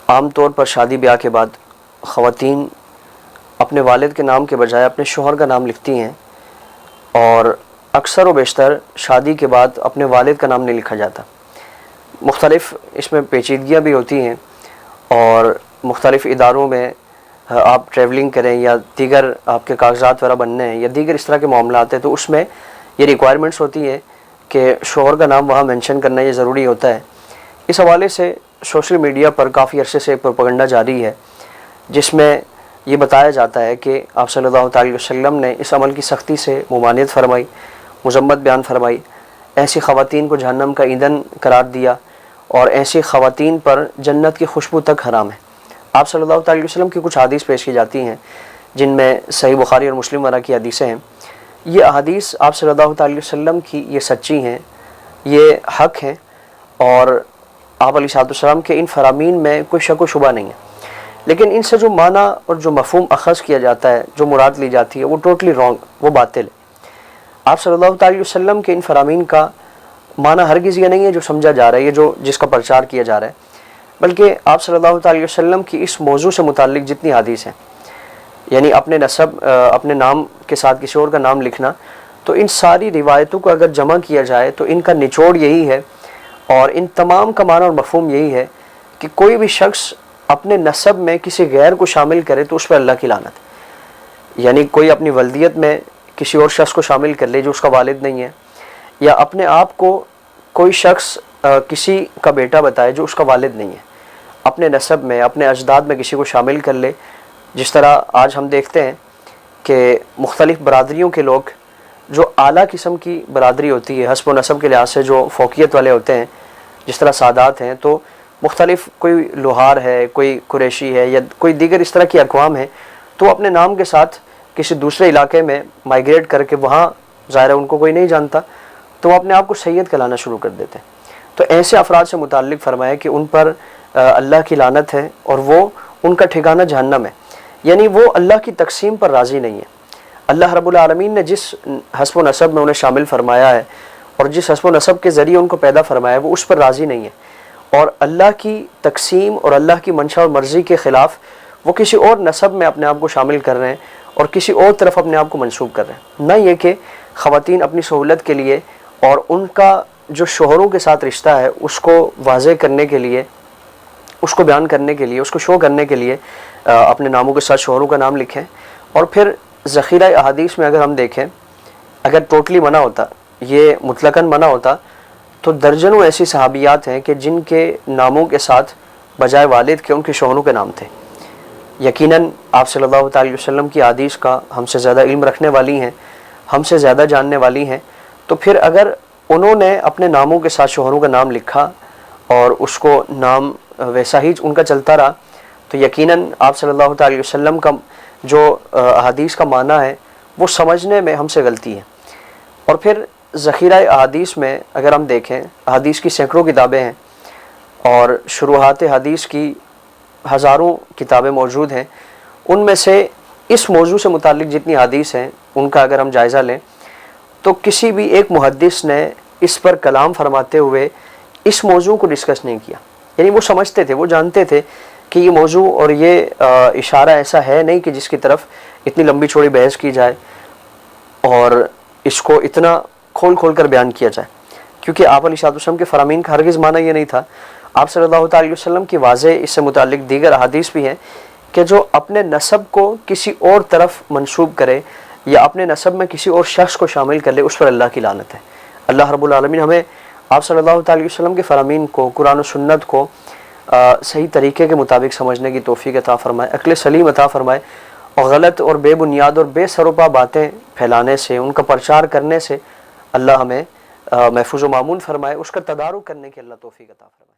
عام طور پر شادی بیاہ کے بعد خواتین اپنے والد کے نام کے بجائے اپنے شوہر کا نام لکھتی ہیں، اور اکثر و بیشتر شادی کے بعد اپنے والد کا نام نہیں لکھا جاتا۔ مختلف اس میں پیچیدگیاں بھی ہوتی ہیں، اور مختلف اداروں میں آپ ٹریولنگ کریں یا دیگر آپ کے کاغذات وغیرہ بننے ہیں یا دیگر اس طرح کے معاملات ہیں، تو اس میں یہ ریکوائرمنٹس ہوتی ہیں کہ شوہر کا نام وہاں مینشن کرنا یہ ضروری ہوتا ہے۔ اس حوالے سے سوشل میڈیا پر کافی عرصے سے پروپیگنڈا جاری ہے، جس میں یہ بتایا جاتا ہے کہ آپ صلی اللہ تعالی وسلم نے اس عمل کی سختی سے ممانعت فرمائی، مذمت بیان فرمائی، ایسی خواتین کو جہنم کا ایندھن قرار دیا، اور ایسی خواتین پر جنت کی خوشبو تک حرام ہے۔ آپ صلی اللہ تعالی وسلم کی کچھ حدیث پیش کی جاتی ہیں جن میں صحیح بخاری اور مسلم وغیرہ کی حدیثیں ہیں۔ یہ احادیث آپ صلی اللہ تعالی وسلم کی یہ سچی ہیں، یہ حق ہیں، اور آپ علیہ السلام کے ان فرامین میں کوئی شک و شبہ نہیں ہے، لیکن ان سے جو معنی اور جو مفہوم اخذ کیا جاتا ہے، جو مراد لی جاتی ہے، وہ ٹوٹلی رانگ، وہ باطل ہے۔ آپ صلی اللہ تعالی وسلم کے ان فرامین کا معنی ہرگز یہ نہیں ہے جو سمجھا جا رہا ہے، یہ جو جس کا پرچار کیا جا رہا ہے، بلکہ آپ صلی اللہ تعالی وسلم کی اس موضوع سے متعلق جتنی حدیث ہیں، یعنی اپنے نسب، اپنے نام کے ساتھ کسی اور کا نام لکھنا، تو ان ساری روایتوں کو اگر جمع کیا جائے تو ان کا نچوڑ یہی ہے، اور ان تمام کا معنی اور مفہوم یہی ہے کہ کوئی بھی شخص اپنے نسب میں کسی غیر کو شامل کرے تو اس پر اللہ کی لعنت ہے۔ یعنی کوئی اپنی ولدیت میں کسی اور شخص کو شامل کر لے جو اس کا والد نہیں ہے، یا اپنے آپ کو کوئی شخص کسی کا بیٹا بتائے جو اس کا والد نہیں ہے، اپنے نسب میں، اپنے اجداد میں کسی کو شامل کر لے۔ جس طرح آج ہم دیکھتے ہیں کہ مختلف برادریوں کے لوگ جو اعلیٰ قسم کی برادری ہوتی ہے، حسب و نسب کے لحاظ سے جو فوقیت والے ہوتے ہیں، جس طرح سادات ہیں، تو مختلف کوئی لوہار ہے، کوئی قریشی ہے، یا کوئی دیگر اس طرح کی اقوام ہیں، تو اپنے نام کے ساتھ کسی دوسرے علاقے میں مائیگریٹ کر کے وہاں ظاہر ہے ان کو کوئی نہیں جانتا، تو وہ اپنے آپ کو سید کہلانا شروع کر دیتے ہیں۔ تو ایسے افراد سے متعلق فرمایا کہ ان پر اللہ کی لعنت ہے، اور وہ ان کا ٹھکانہ جہنم ہے، یعنی وہ اللہ کی تقسیم پر راضی نہیں ہے۔ اللہ رب العالمین نے جس حسب و نسب میں انہیں شامل فرمایا ہے، اور جس حسب و نسب کے ذریعے ان کو پیدا فرمایا ہے، وہ اس پر راضی نہیں ہے، اور اللہ کی تقسیم اور اللہ کی منشا اور مرضی کے خلاف وہ کسی اور نسب میں اپنے آپ کو شامل کر رہے ہیں اور کسی اور طرف اپنے آپ کو منسوب کر رہے ہیں۔ نہ یہ کہ خواتین اپنی سہولت کے لیے اور ان کا جو شوہروں کے ساتھ رشتہ ہے اس کو واضح کرنے کے لیے، اس کو بیان کرنے کے لیے، اس کو شو کرنے کے لیے اپنے ناموں کے ساتھ شوہروں کا نام لکھیں۔ اور پھر ذخیرہ احادیث میں اگر ہم دیکھیں، اگر ٹوٹلی منع ہوتا، یہ مطلقاً منع ہوتا، تو درجنوں ایسی صحابیات ہیں کہ جن کے ناموں کے ساتھ بجائے والد کے ان کے شوہروں کے نام تھے۔ یقیناً آپ صلی اللہ تعالی وسلم کی حدیث کا ہم سے زیادہ علم رکھنے والی ہیں، ہم سے زیادہ جاننے والی ہیں، تو پھر اگر انہوں نے اپنے ناموں کے ساتھ شوہروں کا نام لکھا اور اس کو نام ویسا ہی ان کا چلتا رہا، تو یقیناً آپ صلی اللہ تعالی وسلم کا جو احادیث کا معنی ہے وہ سمجھنے میں ہم سے غلطی ہے۔ اور پھر ذخیرہ احادیث میں اگر ہم دیکھیں، حدیث کی سینکڑوں کتابیں ہیں، اور شروحات حدیث کی ہزاروں کتابیں موجود ہیں، ان میں سے اس موضوع سے متعلق جتنی حدیث ہیں ان کا اگر ہم جائزہ لیں تو کسی بھی ایک محدث نے اس پر کلام فرماتے ہوئے اس موضوع کو ڈسکس نہیں کیا۔ یعنی وہ سمجھتے تھے، وہ جانتے تھے کہ یہ موضوع اور یہ اشارہ ایسا ہے نہیں کہ جس کی طرف اتنی لمبی چوڑی بحث کی جائے اور اس کو اتنا کھول کھول کر بیان کیا جائے، کیونکہ آپ علیہ السلام کے فرامین کا ہرگز معنی یہ نہیں تھا۔ آپ صلی اللہ تعالی وسلم کی واضح اس سے متعلق دیگر احادیث بھی ہیں کہ جو اپنے نسب کو کسی اور طرف منسوب کرے یا اپنے نسب میں کسی اور شخص کو شامل کر لے، اس پر اللہ کی لعنت ہے۔ اللہ رب العالمین ہمیں آپ صلی اللہ تعالی وسلم کے فرامین کو، قرآن و سنت کو صحیح طریقے کے مطابق سمجھنے کی توفیق عطا فرمائے، عقل سلیم عطا فرمائے، اور غلط اور بے بنیاد اور بے سروپا باتیں پھیلانے سے، ان کا پرچار کرنے سے اللہ ہمیں محفوظ و مامون فرمائے، اس کا تدارک کرنے کی اللہ توفیق عطا فرمائے۔